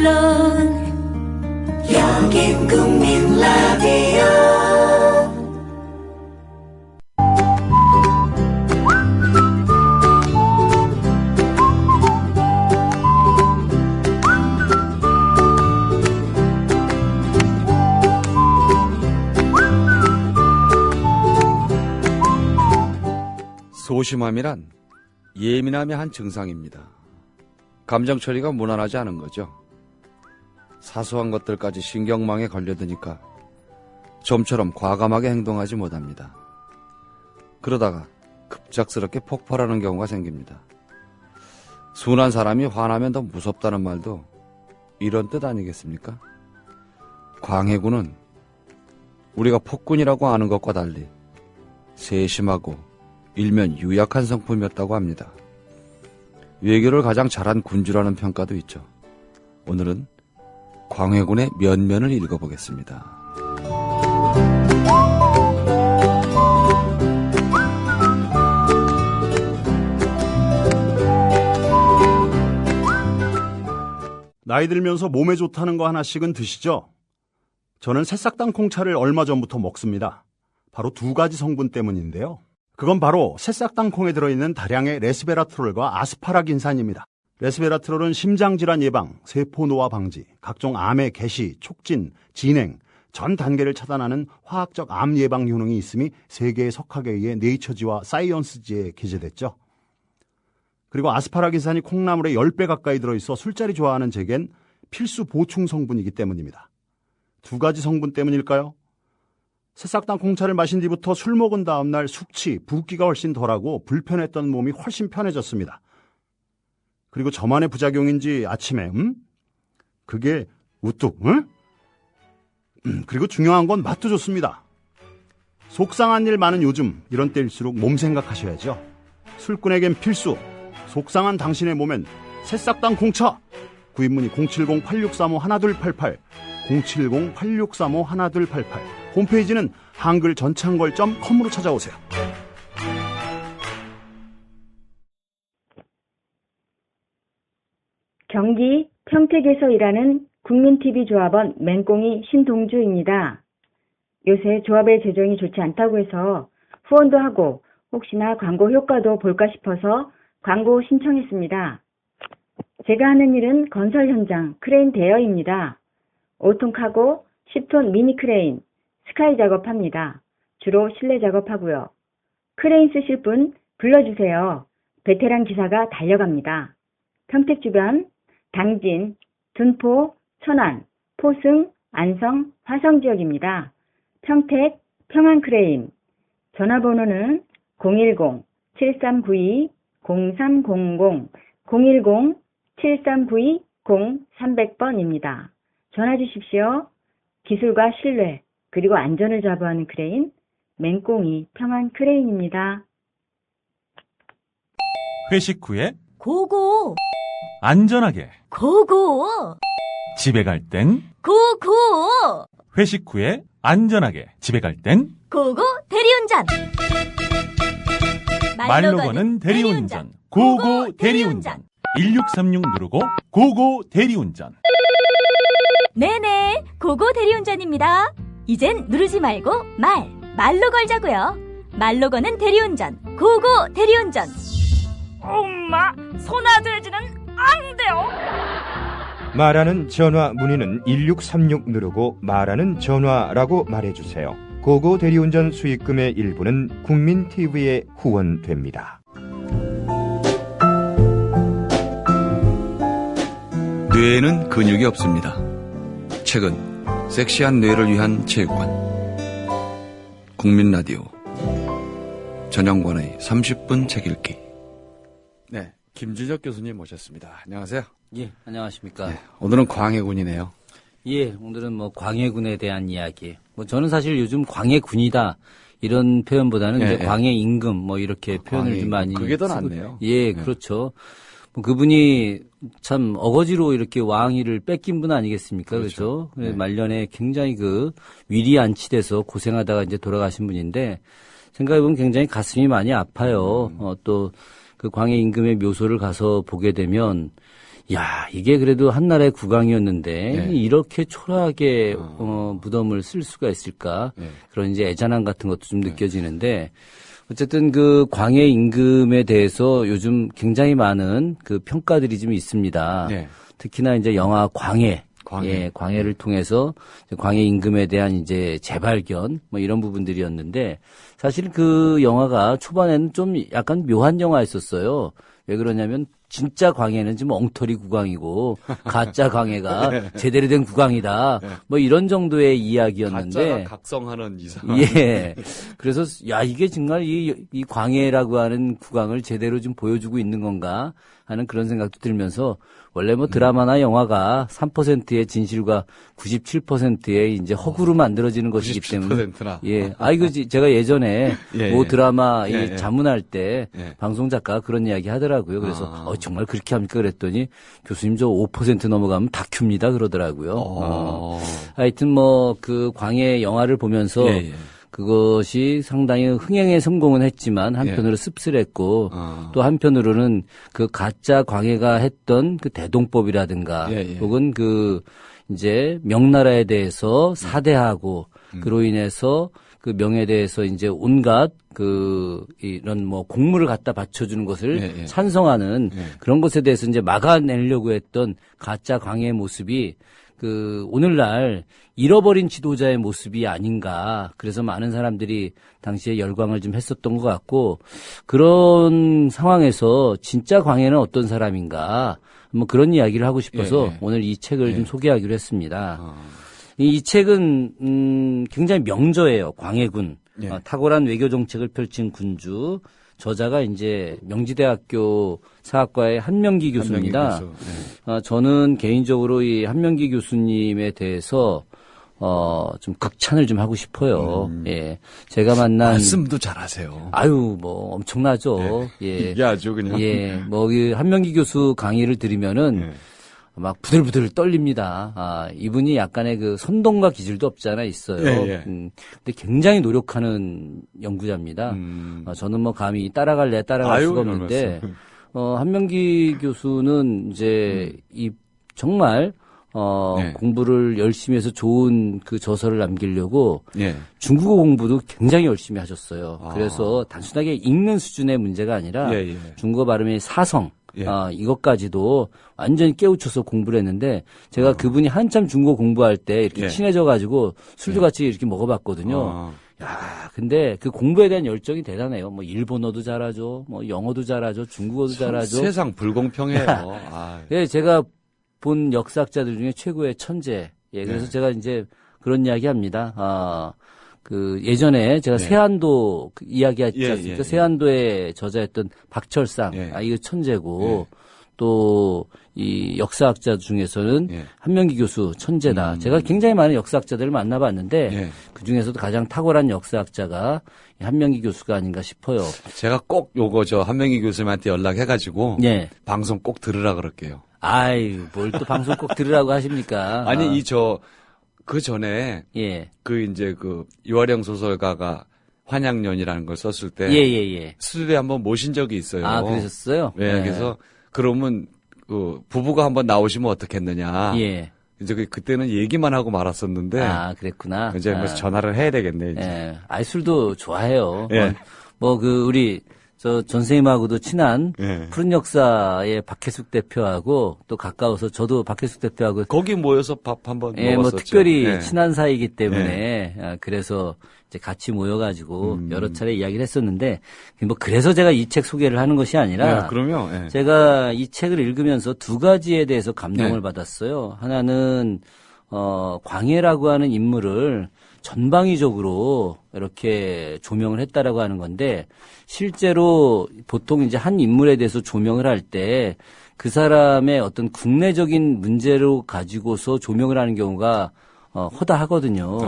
물론 여긴 국민 라디오. 소심함이란 예민함의 한 증상입니다. 감정 처리가 무난하지 않은 거죠. 사소한 것들까지 신경망에 걸려드니까 좀처럼 과감하게 행동하지 못합니다. 그러다가 급작스럽게 폭발하는 경우가 생깁니다. 순한 사람이 화나면 더 무섭다는 말도 이런 뜻 아니겠습니까? 광해군은 우리가 폭군이라고 아는 것과 달리 세심하고 일면 유약한 성품이었다고 합니다. 외교를 가장 잘한 군주라는 평가도 있죠. 오늘은 광해군의 면면을 읽어보겠습니다. 나이 들면서 몸에 좋다는 거 하나씩은 드시죠? 저는 새싹당 콩차를 얼마 전부터 먹습니다. 바로 두 가지 성분 때문인데요. 그건 바로 새싹당 콩에 들어있는 다량의 레스베라트롤과 아스파라긴산입니다. 레스베라트롤은 심장질환 예방, 세포 노화 방지, 각종 암의 개시, 촉진, 진행, 전 단계를 차단하는 화학적 암 예방 효능이 있음이 세계의 석학에 의해 네이처지와 사이언스지에 게재됐죠. 그리고 아스파라긴산이 콩나물의 10배 가까이 들어있어 술자리 좋아하는 제겐 필수 보충 성분이기 때문입니다. 두 가지 성분 때문일까요? 새싹당 콩차를 마신 뒤부터 술 먹은 다음날 숙취, 붓기가 훨씬 덜하고 불편했던 몸이 훨씬 편해졌습니다. 그리고 저만의 부작용인지 아침에 그게 우뚝 그리고 중요한 건 맛도 좋습니다. 속상한 일 많은 요즘 이런 때일수록 몸 생각하셔야죠. 술꾼에겐 필수, 속상한 당신의 몸엔 새싹당 콩차. 구입문의 070-8635-1288 070-8635-1288 홈페이지는 한글전창걸.com으로 찾아오세요. 경기 평택에서 일하는 국민TV 조합원 맹꽁이 신동주입니다. 요새 조합의 재정이 좋지 않다고 해서 후원도 하고 혹시나 광고 효과도 볼까 싶어서 광고 신청했습니다. 제가 하는 일은 건설 현장 크레인 대여입니다. 5톤 카고, 10톤 미니 크레인, 스카이 작업합니다. 주로 실내 작업하고요. 크레인 쓰실 분 불러주세요. 베테랑 기사가 달려갑니다. 평택 주변 당진, 둔포, 천안, 포승, 안성, 화성 지역입니다. 평택, 평안크레인. 전화번호는 010-7392-0300, 010-7392-0300번입니다. 전화 주십시오. 기술과 신뢰, 그리고 안전을 자부하는 크레인, 맹꽁이 평안크레인입니다. 회식 후에 고고! 안전하게 고고! 집에 갈 땐 고고! 회식 후에 안전하게 집에 갈 땐 고고 대리운전! 말로 거는 대리운전 고고 대리운전 1636 누르고 고고 대리운전. 네네, 고고 대리운전입니다. 이젠 누르지 말고 말로 걸자고요. 말로 거는 대리운전 고고 대리운전. 엄마, 소나돼지는 안 돼요. 말하는 전화 문의는 1636 누르고 말하는 전화라고 말해주세요. 고고 대리운전 수익금의 일부는 국민TV에 후원됩니다. 뇌에는 근육이 없습니다. 최근 섹시한 뇌를 위한 체육관 국민라디오 전영관의 30분 책 읽기. 네, 김준혁 교수님 모셨습니다. 안녕하세요. 예, 안녕하십니까. 네, 오늘은 광해군이네요. 예, 오늘은 광해군에 대한 이야기. 저는 사실 요즘 광해군이다 이런 표현보다는 이제 광해임금 이렇게 표현을 좀 많이 그게 더 낫네요. 예, 그렇죠. 그분이 참 어거지로 이렇게 왕위를 뺏긴 분 아니겠습니까? 그렇죠. 네. 말년에 굉장히 위리 안치돼서 고생하다가 이제 돌아가신 분인데 생각해보면 굉장히 가슴이 많이 아파요. 또 그 광해임금의 묘소를 가서 보게 되면 야, 이게 그래도 한나라의 국왕이었는데 네. 이렇게 초라하게 무덤을 쓸 수가 있을까? 네. 그런 이제 애잔함 같은 것도 좀 느껴지는데 어쨌든 그 광해 임금에 대해서 요즘 굉장히 많은 그 평가들이 좀 있습니다. 네. 특히나 이제 영화 광해. 광해. 예, 광해를 통해서 광해 임금에 대한 이제 재발견 뭐 이런 부분들이었는데 사실 그 영화가 초반에는 좀 약간 묘한 영화였었어요. 왜 그러냐면 진짜 광해는 지금 엉터리 국왕이고 가짜 광해가 제대로 된 국왕이다. 뭐 이런 정도의 이야기였는데 가짜가 각성하는 이상. 예. 그래서 야 이게 정말 이 광해라고 하는 국왕을 제대로 좀 보여주고 있는 건가 하는 그런 생각도 들면서 원래 뭐 드라마나 영화가 3%의 진실과 97%의 이제 허구로 만들어지는 것이기 때문에 97%나. 예. 이거 제가 예전에 예, 뭐 예. 드라마 예, 예. 자문할 때 예. 방송 작가가 그런 이야기 하더라고요. 그래서 정말 그렇게 합니까 그랬더니 교수님 저 5% 넘어가면 다큐입니다 그러더라고요. 하여튼 뭐 그 광해 영화를 보면서 예, 예. 그것이 상당히 흥행에 성공은 했지만 한편으로 씁쓸했고 또 한편으로는 그 가짜 광해가 했던 그 대동법이라든가 예, 예. 혹은 그 이제 명나라에 대해서 사대하고 그로 인해서 그 명에 대해서 이제 온갖 그 이런 뭐 공물을 갖다 바쳐주는 것을 예, 예. 찬성하는 예. 그런 것에 대해서 이제 막아내려고 했던 가짜 광해의 모습이 그 오늘날 잃어버린 지도자의 모습이 아닌가. 그래서 많은 사람들이 당시에 열광을 좀 했었던 것 같고 그런 상황에서 진짜 광해는 어떤 사람인가. 뭐 그런 이야기를 하고 싶어서 예, 예. 오늘 이 책을 좀 소개하기로 했습니다. 이 책은 굉장히 명저예요. 광해군. 예. 탁월한 외교 정책을 펼친 군주. 저자가 이제 명지대학교 사학과의 한명기 교수입니다. 한명기 교수. 저는 개인적으로 이 한명기 교수님에 대해서 좀 극찬을 좀 하고 싶어요. 예. 제가 만난 말씀도 잘하세요. 아유, 뭐 엄청나죠. 예. 이게 아주 그냥. 예. 뭐 그 한명기 교수 강의를 들으면은 예. 막 부들부들 떨립니다. 이분이 약간의 그 선동과 기질도 없지 않아 있어요. 예, 예. 근데 굉장히 노력하는 연구자입니다. 저는 뭐 감히 따라갈 수가 없는데, 한명기 교수는 이제 이 정말 네. 공부를 열심히 해서 좋은 그 저서를 남기려고 예. 중국어 공부도 굉장히 열심히 하셨어요. 그래서 단순하게 읽는 수준의 문제가 아니라 예, 예. 중국어 발음의 사성, 예. 이것까지도 완전히 깨우쳐서 공부를 했는데 제가 그분이 한참 중국어 공부할 때 이렇게 예. 친해져가지고 술도 같이 이렇게 먹어봤거든요. 야, 근데 그 공부에 대한 열정이 대단해요. 뭐 일본어도 잘하죠, 뭐 영어도 잘하죠, 중국어도 잘하죠. 세상 불공평해요. 아. 예, 제가 본 역사학자들 중에 최고의 천재. 예, 그래서 네. 제가 이제 그런 이야기 합니다. 그 예전에 제가 네. 세안도 그 이야기하지 예, 않습니까? 예, 예. 세안도의 저자였던 박철상. 예. 이거 천재고. 예. 또 이 역사학자 중에서는 예. 한명기 교수 천재다. 제가 굉장히 많은 역사학자들을 만나봤는데 예. 그 중에서도 가장 탁월한 역사학자가 이 한명기 교수가 아닌가 싶어요. 제가 꼭 요거 한명기 교수님한테 연락해가지고 예. 방송 꼭 들으라 그럴게요. 아유, 뭘 또 방송 꼭 들으라고 하십니까? 아니 그 전에 예. 그 이제 그 이화령 소설가가 환양년이라는 걸 썼을 때 예. 스튜디오에 한번 모신 적이 있어요. 그러셨어요? 네, 그래서 그러면 그 부부가 한번 나오시면 어떻겠느냐. 예. 이제 그때는 얘기만 하고 말았었는데 그랬구나. 이제 뭐 전화를 해야 되겠네. 이제. 예. 술도 좋아해요. 예. 우리 전 선생님하고도 친한 예. 푸른 역사의 박혜숙 대표하고 또 가까워서 저도 박혜숙 대표하고 거기 모여서 밥 한번 예, 뭐 먹었었죠. 특별히 예. 친한 사이이기 때문에 그래서 이제 같이 모여가지고 여러 차례 이야기를 했었는데 뭐 그래서 제가 이 책 소개를 하는 것이 아니라 그럼요. 예. 제가 이 책을 읽으면서 두 가지에 대해서 감동을 네. 받았어요. 하나는 광해라고 하는 인물을 전방위적으로 이렇게 조명을 했다라고 하는 건데 실제로 보통 이제 한 인물에 대해서 조명을 할 때 그 사람의 어떤 국내적인 문제로 가지고서 조명을 하는 경우가 허다하거든요.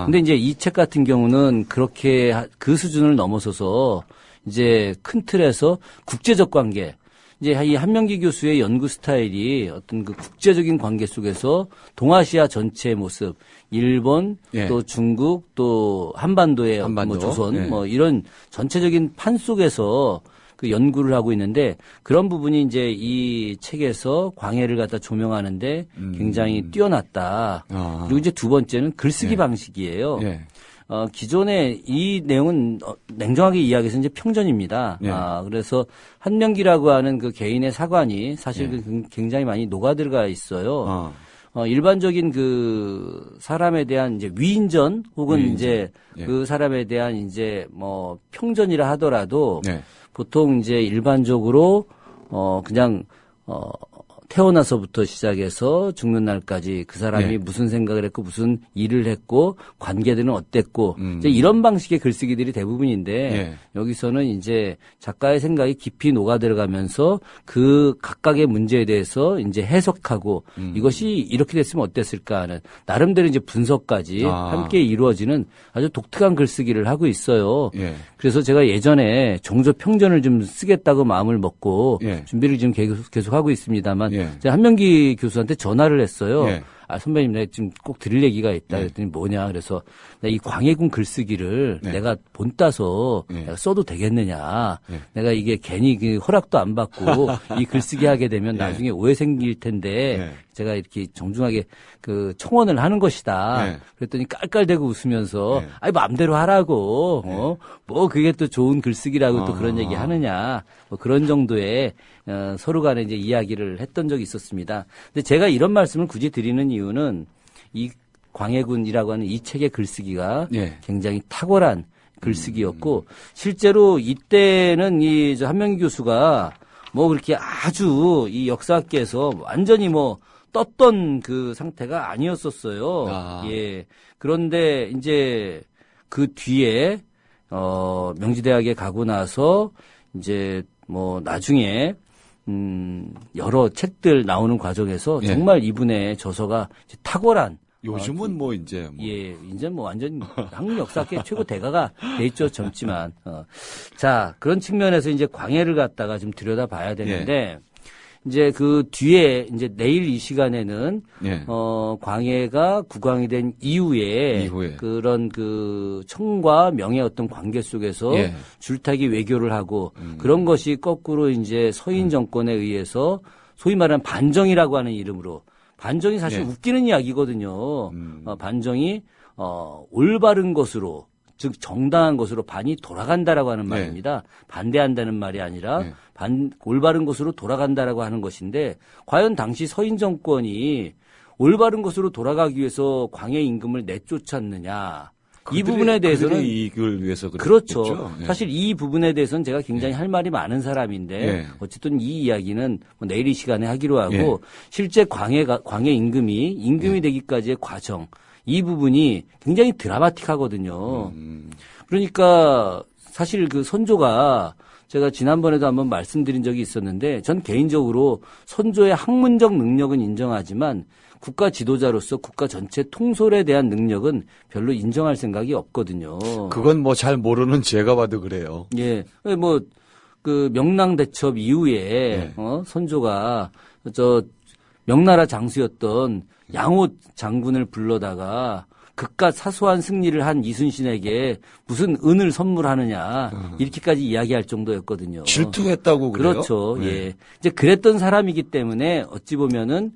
근데 이제 이 책 같은 경우는 그렇게 그 수준을 넘어서서 이제 큰 틀에서 국제적 관계, 이제 이 한명기 교수의 연구 스타일이 어떤 그 국제적인 관계 속에서 동아시아 전체의 모습, 일본, 예. 또 중국, 또 한반도의 한반도. 뭐 조선, 예. 뭐 이런 전체적인 판 속에서 그 연구를 하고 있는데 그런 부분이 이제 이 책에서 광해를 갖다 조명하는데 굉장히 뛰어났다. 그리고 이제 두 번째는 글쓰기 예. 방식이에요. 예. 기존에 이 내용은 냉정하게 이야기해서 이제 평전입니다. 예. 그래서 한명기라고 하는 그 개인의 사관이 사실 예. 굉장히 많이 녹아들어가 있어요. 일반적인 그 사람에 대한 이제 위인전 혹은 위인전. 이제 예. 그 사람에 대한 이제 뭐 평전이라 하더라도 네. 보통 이제 일반적으로 그냥 태어나서부터 시작해서 죽는 날까지 그 사람이 네. 무슨 생각을 했고 무슨 일을 했고 관계들은 어땠고 이제 이런 방식의 글쓰기들이 대부분인데 네. 여기서는 이제 작가의 생각이 깊이 녹아 들어가면서 그 각각의 문제에 대해서 이제 해석하고 이것이 이렇게 됐으면 어땠을까 하는 나름대로 이제 분석까지 함께 이루어지는 아주 독특한 글쓰기를 하고 있어요. 예. 그래서 제가 예전에 정조 평전을 좀 쓰겠다고 마음을 먹고 예. 준비를 지금 계속 하고 있습니다만 예. 제가 한명기 교수한테 전화를 했어요. 예. 선배님, 내가 지금 꼭 드릴 얘기가 있다. 예. 그랬더니 뭐냐. 그래서 내가 이 광해군 글쓰기를 네. 내가 본 따서 예. 내가 써도 되겠느냐. 예. 내가 이게 괜히 그 허락도 안 받고 이 글쓰기 하게 되면 예. 나중에 오해 생길 텐데 예. 제가 이렇게 정중하게 그 청원을 하는 것이다. 예. 그랬더니 깔깔대고 웃으면서 예. 아이 마음대로 하라고. 뭐 그게 또 좋은 글쓰기라고 또 그런 얘기 하느냐. 뭐 그런 정도의 서로 간에 이제 이야기를 했던 적이 있었습니다. 근데 제가 이런 말씀을 굳이 드리는 이유는 이 광해군이라고 하는 이 책의 글쓰기가 예. 굉장히 탁월한 글쓰기였고 실제로 이때는 이 한명기 교수가 뭐 그렇게 아주 이 역사학계에서 완전히 뭐 떴던 그 상태가 아니었었어요. 예. 그런데 이제 그 뒤에 명지대학에 가고 나서 이제 뭐 나중에 여러 책들 나오는 과정에서 예. 정말 이분의 저서가 이제 탁월한 요즘은 뭐 이제 뭐. 예, 이제 뭐 완전 한국 역사학계 최고 대가가 돼 있죠, 젊지만. 자, 그런 측면에서 이제 광해를 갖다가 좀 들여다봐야 되는데 이제 그 뒤에 이제 내일 이 시간에는 예. 광해가 국왕이 된 이후에 그런 그 청과 명의 어떤 관계 속에서 예. 줄타기 외교를 하고 그런 것이 거꾸로 이제 서인 정권에 의해서 소위 말하는 반정이라고 하는 이름으로 반정이 사실 예. 웃기는 이야기거든요. 반정이 올바른 것으로 즉 정당한 것으로 반이 돌아간다라고 하는 말입니다. 반대한다는 말이 아니라 올바른 것으로 돌아간다라고 하는 것인데 과연 당시 서인 정권이 올바른 것으로 돌아가기 위해서 광해 임금을 내쫓았느냐. 이 부분에 대해서는 이익을 위해서 그렇죠. 예. 사실 이 부분에 대해서는 제가 굉장히 할 말이 많은 사람인데 예. 어쨌든 이 이야기는 뭐 내일 이 시간에 하기로 하고 예. 실제 광해 임금이 되기까지의 과정 이 부분이 굉장히 드라마틱하거든요. 그러니까 사실 그 선조가 제가 지난번에도 한번 말씀드린 적이 있었는데 전 개인적으로 선조의 학문적 능력은 인정하지만 국가 지도자로서 국가 전체 통솔에 대한 능력은 별로 인정할 생각이 없거든요. 그건 뭐 잘 모르는 제가 봐도 그래요. 예. 뭐 그 명랑대첩 이후에 예. 선조가 명나라 장수였던 양호 장군을 불러다가 그깟 사소한 승리를 한 이순신에게 무슨 은을 선물하느냐 이렇게까지 이야기할 정도였거든요. 질투했다고 그래요? 그렇죠. 예. 이제 그랬던 사람이기 때문에 어찌 보면은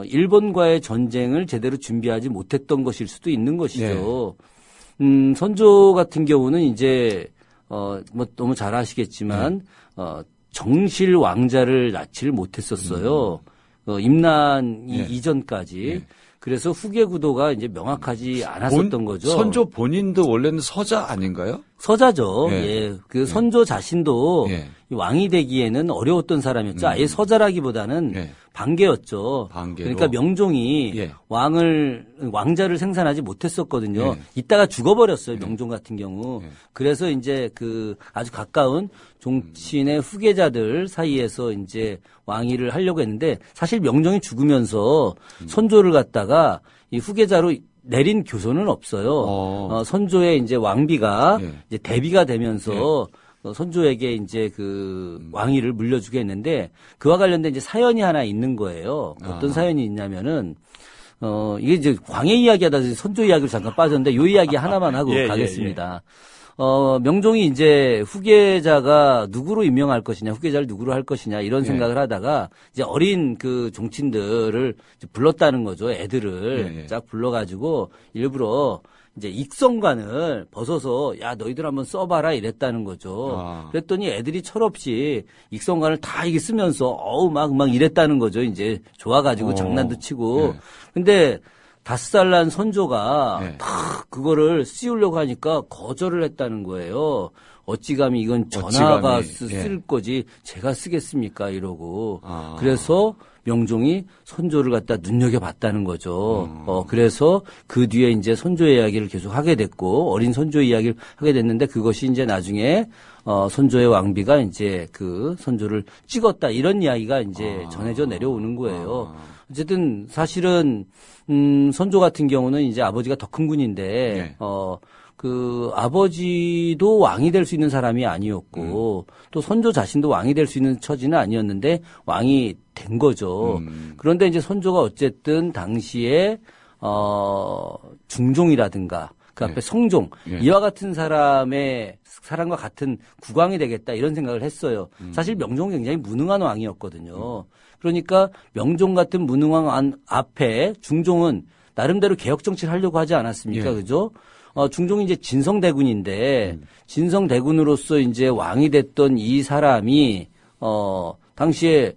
일본과의 전쟁을 제대로 준비하지 못했던 것일 수도 있는 것이죠. 선조 같은 경우는 이제 뭐 너무 잘 아시겠지만 정실 왕자를 낳지를 못했었어요. 임난 이전까지. 그래서 후계 구도가 이제 명확하지 않았었던 거죠. 선조 본인도 원래는 서자 아닌가요? 서자죠. 예. 예. 그 선조 자신도 왕이 되기에는 어려웠던 사람이었죠. 아예 서자라기보다는 반개였죠. 그러니까 명종이 왕자를 생산하지 못했었거든요. 이따가 죽어버렸어요. 명종 같은 경우. 그래서 이제 그 아주 가까운 종친의 후계자들 사이에서 이제 왕위를 하려고 했는데 사실 명종이 죽으면서 선조를 갖다가 이 후계자로 내린 교서는 없어요. 선조의 이제 왕비가 이제 대비가 되면서 선조에게 이제 그 왕위를 물려주게 했는데 그와 관련된 이제 사연이 하나 있는 거예요. 어떤 사연이 있냐면은 이게 이제 광해 이야기하다 선조 이야기로 잠깐 빠졌는데 요 이야기 하나만 하고 가겠습니다. 명종이 이제 후계자가 누구로 임명할 것이냐, 후계자를 누구로 할 것이냐, 이런 생각을 하다가 이제 어린 그 종친들을 이제 불렀다는 거죠. 애들을 쫙 불러가지고 일부러 이제 익성관을 벗어서 야, 너희들 한번 써봐라 이랬다는 거죠. 그랬더니 애들이 철없이 익성관을 다 이게 쓰면서 막 이랬다는 거죠. 이제 좋아가지고 장난도 치고. 근데 5살 난 선조가 다 그거를 씌우려고 하니까 거절을 했다는 거예요. 어찌 감히 이건 전하가 쓸 거지 제가 쓰겠습니까 이러고. 그래서 명종이 선조를 갖다 눈여겨봤다는 거죠. 그래서 그 뒤에 이제 선조 이야기를 계속 하게 됐고 어린 선조 이야기를 하게 됐는데 그것이 이제 나중에 선조의 왕비가 이제 그 선조를 찍었다 이런 이야기가 이제 전해져 내려오는 거예요. 어쨌든 사실은 선조 같은 경우는 이제 아버지가 덕흥군인데 그 아버지도 왕이 될 수 있는 사람이 아니었고 또 선조 자신도 왕이 될 수 있는 처지는 아니었는데 왕이 된 거죠. 그런데 이제 선조가 어쨌든 당시에 중종이라든가 그 앞에 성종 이와 같은 사람의 사람과 같은 국왕이 되겠다 이런 생각을 했어요. 사실 명종은 굉장히 무능한 왕이었거든요. 그러니까 명종 같은 무능한 앞에 중종은 나름대로 개혁 정치를 하려고 하지 않았습니까? 그죠? 중종이 이제 진성대군인데 진성대군으로서 이제 왕이 됐던 이 사람이 당시에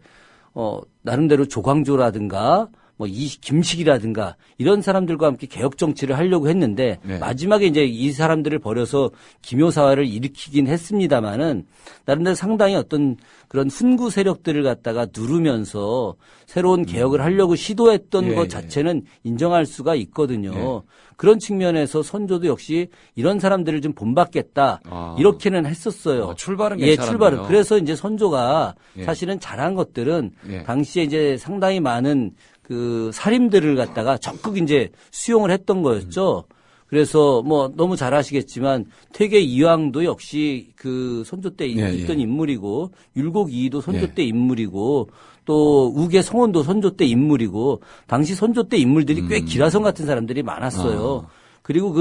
나름대로 조광조라든가 뭐 김식이라든가 이런 사람들과 함께 개혁 정치를 하려고 했는데 마지막에 이제 이 사람들을 버려서 기묘사화를 일으키긴 했습니다마는 나름대로 상당히 어떤 그런 훈구 세력들을 갖다가 누르면서 새로운 개혁을 하려고 시도했던 것 자체는 인정할 수가 있거든요. 그런 측면에서 선조도 역시 이런 사람들을 좀 본받겠다 이렇게는 했었어요. 출발은 괜찮았네요. 출발은. 그래서 이제 선조가 사실은 잘한 것들은 당시에 이제 상당히 많은 그 살림들을 갖다가 적극 이제 수용을 했던 거였죠. 그래서 뭐 너무 잘 아시겠지만 퇴계 이황도 역시 그 선조 때 있던 인물이고 율곡 이이도 선조 때 인물이고 또 우계 성원도 선조 때 인물이고 당시 선조 때 인물들이 꽤 기라성 같은 사람들이 많았어요. 그리고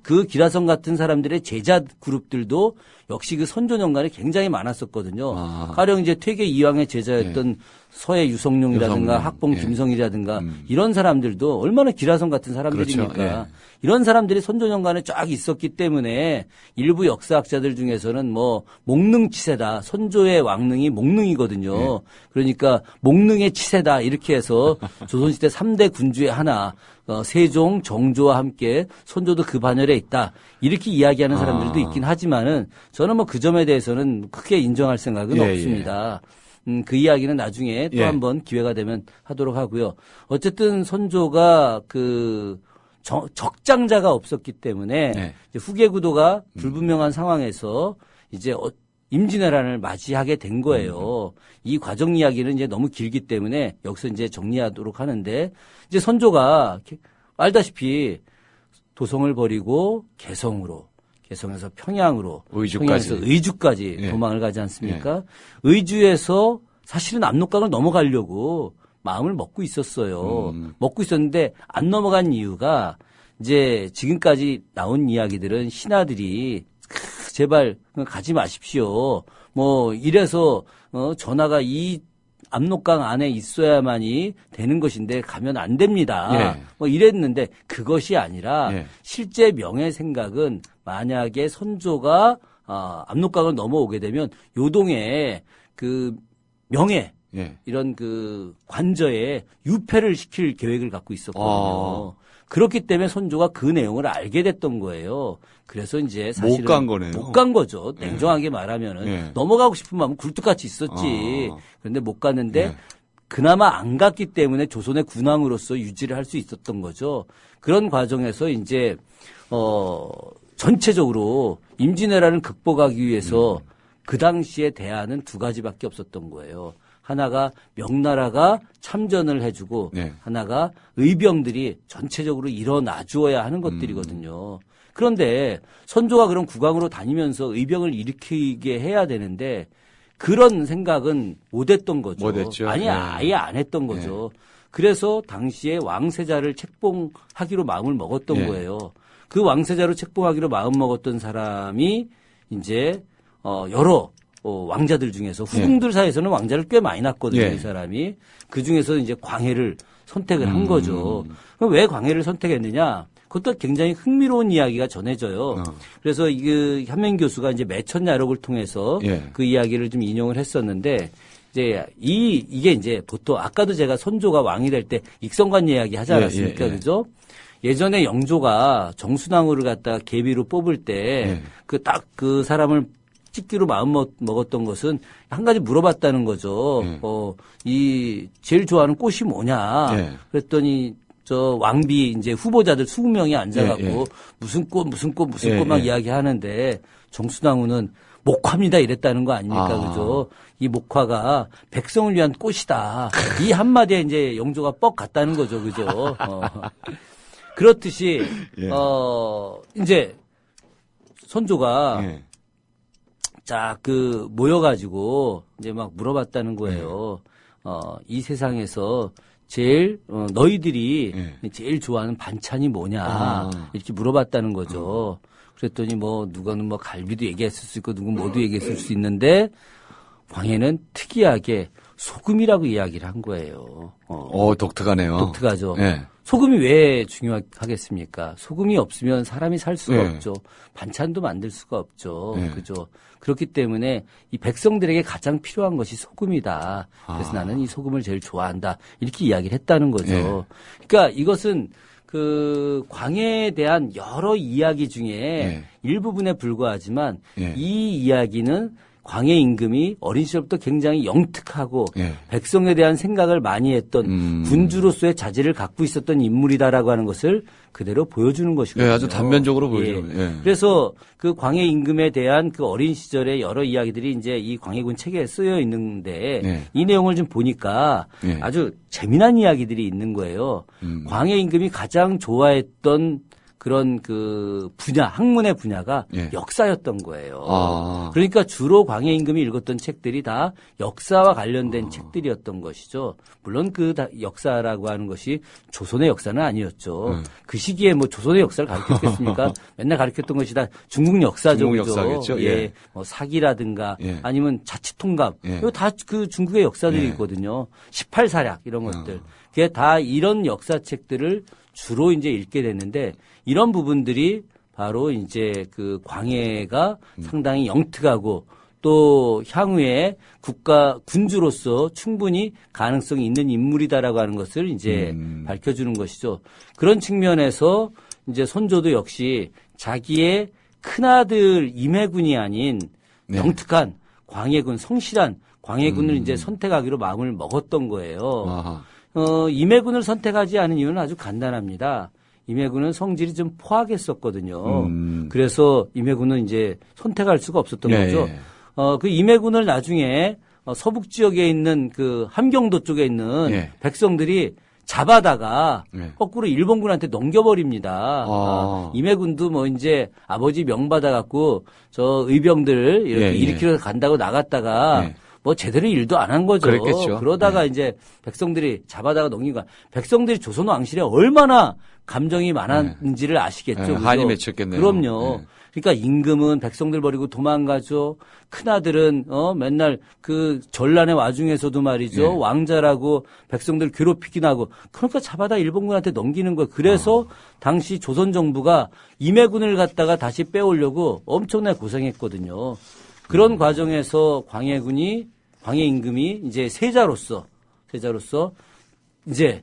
그 기라성 같은 사람들의 제자 그룹들도 역시 그 선조년간에 굉장히 많았었거든요. 가령 이제 퇴계 이황의 제자였던 서해 유성룡이라든가 학봉 김성이라든가 이런 사람들도 얼마나 기라성 같은 사람들입니까? 그렇죠. 이런 사람들이 선조년간에 쫙 있었기 때문에 일부 역사학자들 중에서는 뭐 목능치세다. 선조의 왕능이 목능이거든요. 그러니까 목능의 치세다 이렇게 해서 조선시대 3대 군주의 하나 세종, 정조와 함께 선조도 그 반열에 있다. 이렇게 이야기하는 사람들도 있긴 하지만은 저는 뭐 그 점에 대해서는 크게 인정할 생각은 없습니다. 그 이야기는 나중에 또 한번 기회가 되면 하도록 하고요. 어쨌든 선조가 그 적장자가 없었기 때문에 이제 후계 구도가 불분명한 상황에서 이제 임진왜란을 맞이하게 된 거예요. 이 과정 이야기는 이제 너무 길기 때문에 여기서 이제 정리하도록 하는데 이제 선조가 알다시피 도성을 버리고 개성에서 평양으로 평양에서 의주까지 도망을 가지 않습니까? 의주에서 사실은 압록강을 넘어가려고 마음을 먹고 있었어요. 먹고 있었는데 안 넘어간 이유가 이제 지금까지 나온 이야기들은 신하들이 제발 가지 마십시오. 뭐 이래서 전하가 이 압록강 안에 있어야만이 되는 것인데 가면 안 됩니다. 뭐 이랬는데 그것이 아니라 실제 명의 생각은 만약에 선조가 압록강을 넘어오게 되면 요동에 그 명예 이런 그 관저에 유폐를 시킬 계획을 갖고 있었거든요. 그렇기 때문에 선조가 그 내용을 알게 됐던 거예요. 그래서 이제 사실은 못 간 거네요. 못 간 거죠. 냉정하게 말하면은 넘어가고 싶은 마음은 굴뚝같이 있었지. 그런데 못 갔는데 그나마 안 갔기 때문에 조선의 군왕으로서 유지를 할 수 있었던 거죠. 그런 과정에서 이제 전체적으로 임진왜란을 극복하기 위해서 그 당시에 대안은 두 가지밖에 없었던 거예요. 하나가 명나라가 참전을 해주고 하나가 의병들이 전체적으로 일어나 주어야 하는 것들이거든요. 그런데 선조가 그런 국왕으로 다니면서 의병을 일으키게 해야 되는데 그런 생각은 못했던 거죠. 못했죠. 아니 아예 안 했던 거죠. 그래서 당시에 왕세자를 책봉하기로 마음을 먹었던 거예요. 그 왕세자로 책봉하기로 마음먹었던 사람이 이제 여러 왕자들 중에서 후궁들 사이에서는 왕자를 꽤 많이 낳거든요. 예. 이 사람이. 그중에서 이제 광해를 선택을 한 거죠. 그럼 왜 광해를 선택했느냐? 그것도 굉장히 흥미로운 이야기가 전해져요. 그래서 이 현명 교수가 이제 매천야록을 통해서 예. 그 이야기를 좀 인용을 했었는데 이제 이게 이제 보통 아까도 제가 선조가 왕이 될 때 익성관 이야기 하지 않았습니까? 예, 예, 예. 그죠? 예전에 영조가 정순왕후를 갖다가 계비로 뽑을 때 그 딱 그 사람을 찍기로 마음 먹었던 것은 한 가지 물어봤다는 거죠. 이 제일 좋아하는 꽃이 뭐냐? 그랬더니 저 왕비 이제 후보자들 20명이 앉아갖고 무슨 꽃 막 이야기하는데 정순왕후는 목화입니다 이랬다는 거 아닙니까? 그죠? 이 목화가 백성을 위한 꽃이다. 이 한마디에 이제 영조가 뻑 갔다는 거죠. 그죠? 그렇듯이 이제 선조가 자, 모여가지고, 이제 막 물어봤다는 거예요. 이 세상에서 제일, 너희들이 제일 좋아하는 반찬이 뭐냐. 이렇게 물어봤다는 거죠. 그랬더니 누가는 갈비도 얘기했을 수 있고, 누군 뭐도 얘기했을 수 있는데, 광해는 특이하게 소금이라고 이야기를 한 거예요. 독특하네요. 독특하죠. 소금이 왜 중요하겠습니까? 소금이 없으면 사람이 살 수가 없죠. 반찬도 만들 수가 없죠. 그죠? 그렇기 때문에 이 백성들에게 가장 필요한 것이 소금이다. 그래서 나는 이 소금을 제일 좋아한다. 이렇게 이야기를 했다는 거죠. 그러니까 이것은 그 광해에 대한 여러 이야기 중에 일부분에 불과하지만 이 이야기는 광해 임금이 어린 시절부터 굉장히 영특하고 백성에 대한 생각을 많이 했던 군주로서의 자질을 갖고 있었던 인물이다라고 하는 것을 그대로 보여주는 것이거든요. 아주 단면적으로 보여요. 그래서 그 광해 임금에 대한 그 어린 시절의 여러 이야기들이 이제 이 광해군 책에 쓰여 있는데 이 내용을 좀 보니까 아주 재미난 이야기들이 있는 거예요. 광해 임금이 가장 좋아했던 그런 그 분야, 학문의 분야가 역사였던 거예요. 그러니까 주로 광해 임금이 읽었던 책들이 다 역사와 관련된 책들이었던 것이죠. 물론 그 역사라고 하는 것이 조선의 역사는 아니었죠. 그 시기에 조선의 역사를 가르쳤겠습니까? 맨날 가르쳤던 것이 다 중국 역사죠. 중국 역사겠죠. 사기라든가 아니면 자치통감. 이거 다 그 중국의 역사들이 있거든요. 18사략 이런 것들. 그게 다 이런 역사책들을 주로 이제 읽게 됐는데 이런 부분들이 바로 이제 그 광해가 상당히 영특하고 또 향후에 군주로서 충분히 가능성이 있는 인물이다라고 하는 것을 이제 밝혀주는 것이죠. 그런 측면에서 이제 선조도 역시 자기의 큰아들 임해군이 아닌 영특한 광해군, 성실한 광해군을 이제 선택하기로 마음을 먹었던 거예요. 임해군을 선택하지 않은 이유는 아주 간단합니다. 임해군은 성질이 좀 포악했었거든요. 그래서 임해군은 이제 선택할 수가 없었던 거죠. 그 임해군을 나중에 서북 지역에 있는 그 함경도 쪽에 있는 백성들이 잡아다가 거꾸로 일본군한테 넘겨버립니다. 임해군도 이제 아버지 명받아갖고 저 의병들 이렇게 일으키러 간다고 나갔다가 제대로 일도 안 한 거죠. 그랬겠죠. 그러다가 이제 백성들이 잡아다가 넘긴 거야. 백성들이 조선 왕실에 얼마나 감정이 많았는지를 아시겠죠. 한이 맺혔겠네요. 그럼요. 그러니까 임금은 백성들 버리고 도망가죠. 큰아들은 맨날 그 전란의 와중에서도 말이죠. 왕자라고 백성들 괴롭히긴 하고 그러니까 잡아다 일본군한테 넘기는 거예요. 그래서 당시 조선 정부가 임해군을 갖다가 다시 빼오려고 엄청나게 고생했거든요. 그런 과정에서 광해 임금이 이제 세자로서 이제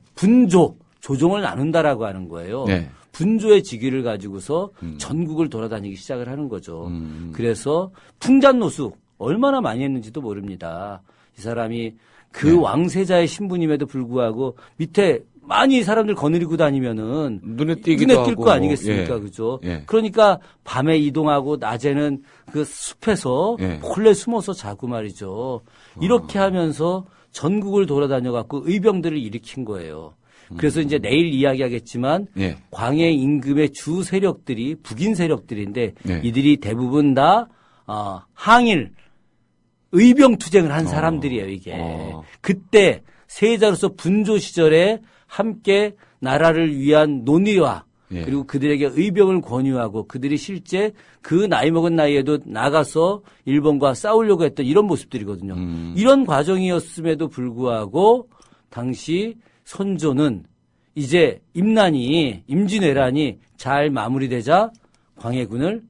조종을 나눈다라고 하는 거예요. 분조의 직위를 가지고서 전국을 돌아다니기 시작을 하는 거죠. 그래서 풍잔노숙 얼마나 많이 했는지도 모릅니다. 이 사람이 그 왕세자의 신분임에도 불구하고 밑에 많이 사람들 거느리고 다니면은 눈에 띌 거 아니겠습니까? 그죠? 그러니까 밤에 이동하고 낮에는 그 숲에서 몰래 숨어서 자고 말이죠. 이렇게 하면서 전국을 돌아다녀 갖고 의병들을 일으킨 거예요. 그래서 이제 내일 이야기하겠지만 광해 임금의 주 세력들이 북인 세력들인데 이들이 대부분 다 항일 의병 투쟁을 한 사람들이에요. 이게 그때 세자로서 분조 시절에 함께 나라를 위한 논의와 예. 그리고 그들에게 의병을 권유하고 그들이 실제 그 나이 먹은 나이에도 나가서 일본과 싸우려고 했던 이런 모습들이거든요. 이런 과정이었음에도 불구하고 당시 선조는 이제 임진왜란이 잘 마무리되자 광해군을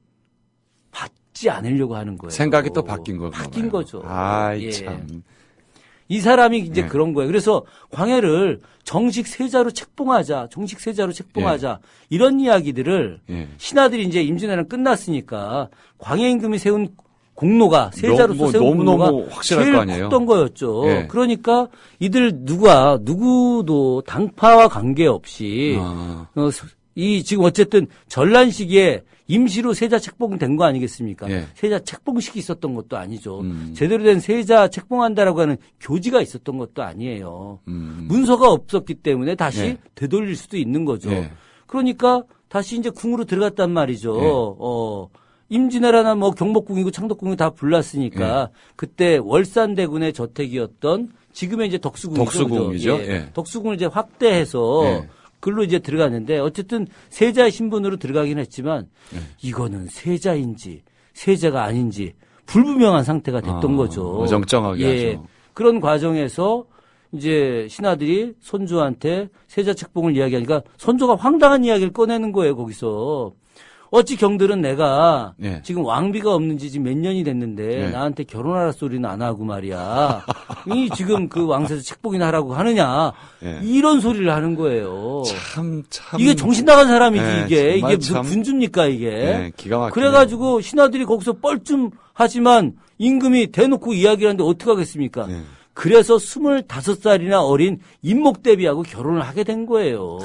받지 않으려고 하는 거예요. 생각이 또 바뀐 거예요. 바뀐 거죠. 아이, 예. 참. 이 사람이 이제 예. 그런 거예요. 그래서 광해를 정식 세자로 책봉하자, 이런 이야기들을 예. 신하들이 이제 임진왜란 끝났으니까 광해 임금이 세운 공로가 세자로서 세운 공로가 너무 확실할 제일 거 아니에요. 컸던 거였죠. 예. 그러니까 이들 누구도 당파와 관계없이 이 지금 어쨌든 전란 시기에 임시로 세자 책봉된 거 아니겠습니까? 예. 세자 책봉식이 있었던 것도 아니죠. 제대로 된 세자 책봉한다라고 하는 교지가 있었던 것도 아니에요. 문서가 없었기 때문에 다시 예. 되돌릴 수도 있는 거죠. 예. 그러니까 다시 이제 궁으로 들어갔단 말이죠. 임진왜란은 뭐 경복궁이고 창덕궁이 다 불났으니까 그때 월산대군의 저택이었던 지금의 이제 덕수궁이죠. 예. 예. 덕수궁을 이제 확대해서 예. 글로 이제 들어갔는데 어쨌든 세자의 신분으로 들어가긴 했지만 이거는 세자인지 세자가 아닌지 불분명한 상태가 됐던 거죠. 어정쩡하게 하죠. 그런 과정에서 이제 신하들이 선조한테 세자 책봉을 이야기하니까 선조가 황당한 이야기를 꺼내는 거예요. 거기서 어찌 경들은 내가 예. 지금 왕비가 없는 지 지금 몇 년이 됐는데 예. 나한테 결혼하라 소리는 안 하고 말이야. 이 지금 그 왕세자 책봉이나 하라고 하느냐. 예. 이런 소리를 하는 거예요. 참. 이게 정신 나간 사람이지 예, 이게. 정말 이게 무슨 참. 군주입니까 이게. 예, 기가 막히네. 그래가지고 신하들이 거기서 뻘쭘하지만 임금이 대놓고 이야기를 하는데 어떻게 하겠습니까. 예. 그래서 25살이나 어린 임목대비하고 결혼을 하게 된 거예요.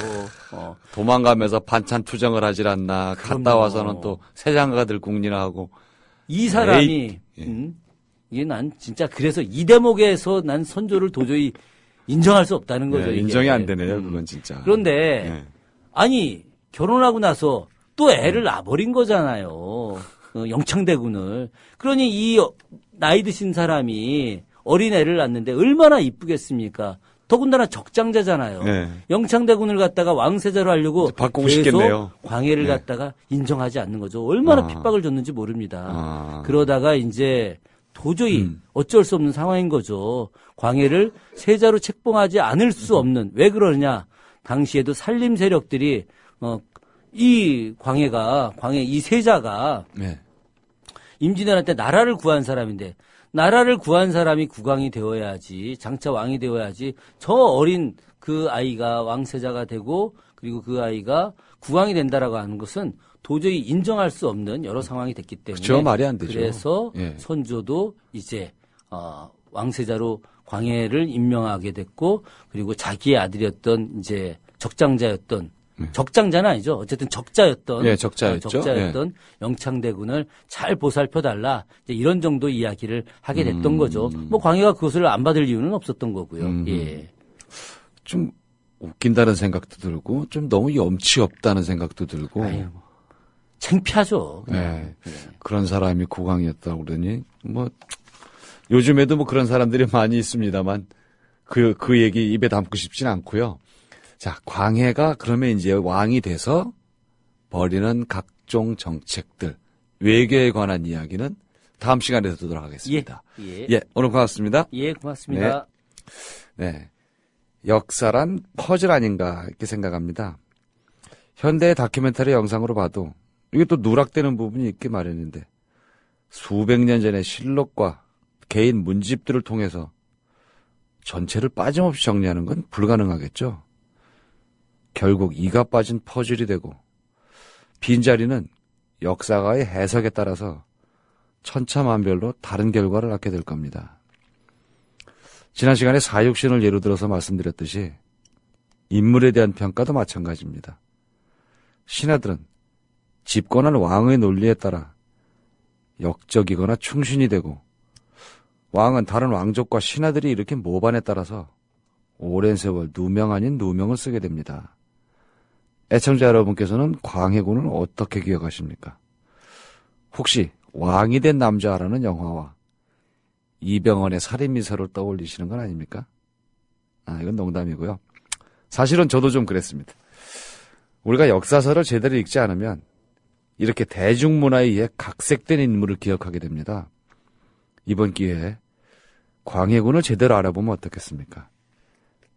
도망가면서 반찬 투정을 하질 않나. 갔다 그럼요. 와서는 또 세장가들 궁리나 하고. 이 사람이 에이. 예. 이게 난 진짜 그래서 이 대목에서 난 선조를 도저히 인정할 수 없다는 거죠. 예, 이게. 인정이 안 되네요. 그건 진짜. 그런데 예. 아니 결혼하고 나서 또 애를 낳아버린 거잖아요. 영창대군을. 그러니 이 나이 드신 사람이 어린 애를 낳는데 얼마나 이쁘겠습니까? 더군다나 적장자잖아요. 네. 영창대군을 갖다가 왕세자로 하려고 바꾸고 계속 싶겠네요. 광해를 네. 갖다가 인정하지 않는 거죠. 얼마나 핍박을 줬는지 모릅니다. 그러다가 이제 도저히 어쩔 수 없는 상황인 거죠. 광해를 세자로 책봉하지 않을 수 없는. 왜 그러느냐? 당시에도 살림 세력들이 이 광해 이 세자가 네. 임진왜란 때 나라를 구한 사람인데 나라를 구한 사람이 국왕이 되어야지 장차 왕이 되어야지 저 어린 그 아이가 왕세자가 되고 그리고 그 아이가 국왕이 된다라고 하는 것은 도저히 인정할 수 없는 여러 상황이 됐기 때문에 그렇죠. 말이 안 되죠. 그래서 예. 선조도 이제 왕세자로 광해를 임명하게 됐고 그리고 자기의 아들이었던 이제 적장자였던 적장자는 아니죠. 어쨌든 적자였던 예, 적자였죠. 적자였던 영창대군을 잘 보살펴달라. 이제 이런 정도 이야기를 하게 됐던 거죠. 뭐 광해가 그것을 안 받을 이유는 없었던 거고요. 예. 좀 웃긴다는 생각도 들고 좀 너무 염치 없다는 생각도 들고. 아유, 창피하죠. 네. 그런 사람이 국왕이었다고 그러니 뭐 요즘에도 뭐 그런 사람들이 많이 있습니다만 그 얘기 입에 담고 싶진 않고요. 자, 광해가 그러면 이제 왕이 돼서 벌이는 각종 정책들, 외교에 관한 이야기는 다음 시간에 듣도록 하겠습니다. 예, 오늘 고맙습니다. 예, 고맙습니다. 네. 역사란 퍼즐 아닌가 이렇게 생각합니다. 현대 다큐멘터리 영상으로 봐도 이게 또 누락되는 부분이 있게 마련인데 수백 년 전의 실록과 개인 문집들을 통해서 전체를 빠짐없이 정리하는 건 불가능하겠죠. 결국 이가 빠진 퍼즐이 되고 빈자리는 역사가의 해석에 따라서 천차만별로 다른 결과를 낳게 될 겁니다. 지난 시간에 사육신을 예로 들어서 말씀드렸듯이 인물에 대한 평가도 마찬가지입니다. 신하들은 집권한 왕의 논리에 따라 역적이거나 충신이 되고 왕은 다른 왕족과 신하들이 일으킨 모반에 따라서 오랜 세월 누명 아닌 누명을 쓰게 됩니다. 애청자 여러분께서는 광해군을 어떻게 기억하십니까? 혹시 왕이 된 남자라는 영화와 이병헌의 살인미사를 떠올리시는 건 아닙니까? 이건 농담이고요. 사실은 저도 좀 그랬습니다. 우리가 역사서를 제대로 읽지 않으면 이렇게 대중문화에 의해 각색된 인물을 기억하게 됩니다. 이번 기회에 광해군을 제대로 알아보면 어떻겠습니까?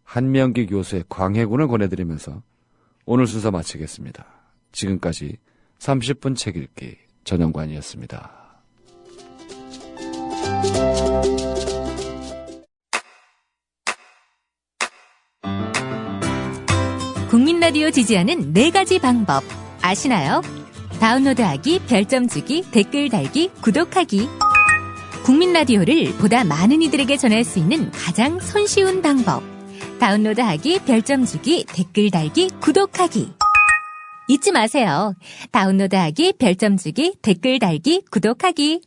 한명기 교수의 광해군을 권해드리면서 오늘 순서 마치겠습니다. 지금까지 30분 책 읽기 전영관이었습니다. 국민라디오 지지하는 4가지 방법 아시나요? 다운로드하기, 별점 주기, 댓글 달기, 구독하기. 국민라디오를 보다 많은 이들에게 전할 수 있는 가장 손쉬운 방법. 다운로드하기, 별점 주기, 댓글 달기, 구독하기. 잊지 마세요. 다운로드하기, 별점 주기, 댓글 달기, 구독하기.